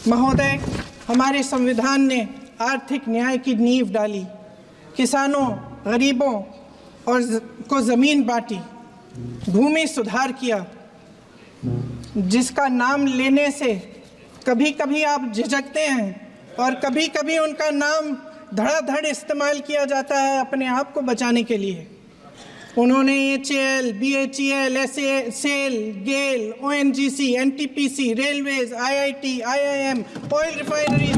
महोदय, हमारे संविधान ने आर्थिक न्याय की नींव डाली, किसानों, गरीबों और को ज़मीन बांटी, भूमि सुधार किया, जिसका नाम लेने से कभी कभी आप झिझकते हैं और कभी कभी उनका नाम धड़ाधड़ इस्तेमाल किया जाता है अपने आप को बचाने के लिए। उन्होंने HAL, BHEL, SAIL, GAIL, ONGC, NTPC, railways, IIT, IIM, oil refineries,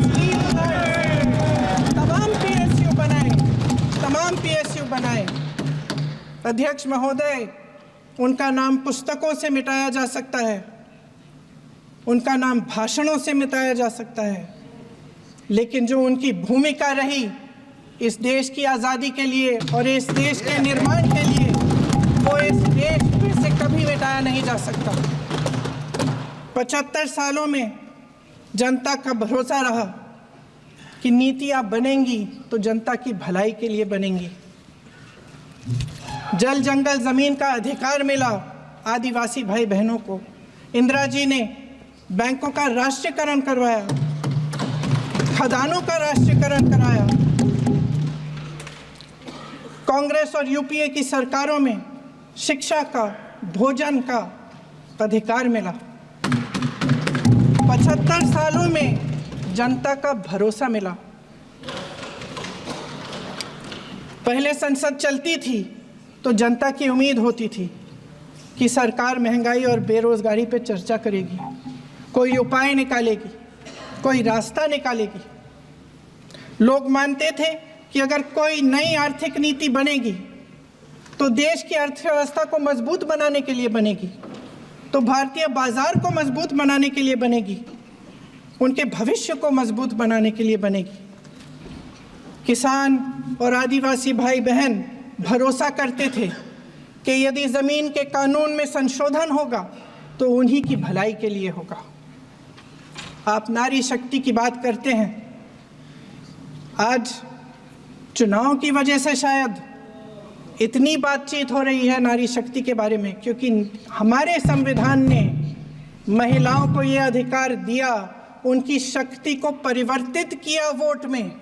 तमाम PSU बनाए। अध्यक्ष महोदय, उनका नाम पुस्तकों से मिटाया जा सकता है, उनका नाम भाषणों से मिटाया जा सकता है, लेकिन जो उनकी भूमिका रही इस देश की आज़ादी के लिए और इस देश के निर्माण के लिए, वो इस देश से कभी मिटाया नहीं जा सकता। 75 सालों में जनता का भरोसा रहा कि नीतियाँ बनेंगी तो जनता की भलाई के लिए बनेंगी। जल, जंगल, ज़मीन का अधिकार मिला आदिवासी भाई बहनों को। इंदिरा जी ने बैंकों का राष्ट्रीयकरण करवाया, खदानों का राष्ट्रीयकरण कराया। कांग्रेस और UPA की सरकारों में शिक्षा का, भोजन का अधिकार मिला। 75 सालों में जनता का भरोसा मिला। पहले संसद चलती थी तो जनता की उम्मीद होती थी कि सरकार महंगाई और बेरोजगारी पर चर्चा करेगी, कोई उपाय निकालेगी, कोई रास्ता निकालेगी। लोग मानते थे कि अगर कोई नई आर्थिक नीति बनेगी तो देश की अर्थव्यवस्था को मजबूत बनाने के लिए बनेगी, तो भारतीय बाजार को मजबूत बनाने के लिए बनेगी, उनके भविष्य को मजबूत बनाने के लिए बनेगी। किसान और आदिवासी भाई बहन भरोसा करते थे कि यदि ज़मीन के कानून में संशोधन होगा तो उन्हीं की भलाई के लिए होगा। आप नारी शक्ति की बात करते हैं। आज चुनाव की वजह से शायद इतनी बातचीत हो रही है नारी शक्ति के बारे में, क्योंकि हमारे संविधान ने महिलाओं को ये अधिकार दिया, उनकी शक्ति को परिवर्तित किया वोट में।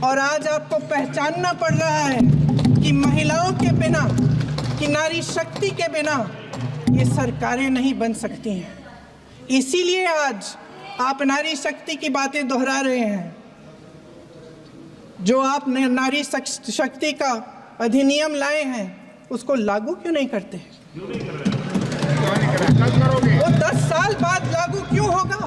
और आज आपको पहचानना पड़ रहा है कि महिलाओं के बिना, कि नारी शक्ति के बिना ये सरकारें नहीं बन सकती हैं। इसीलिए आज आप नारी शक्ति की बातें दोहरा रहे हैं। जो आप नारी शक्ति का अधिनियम लाए हैं उसको लागू क्यों नहीं करते? वो 10 साल बाद लागू क्यों होगा?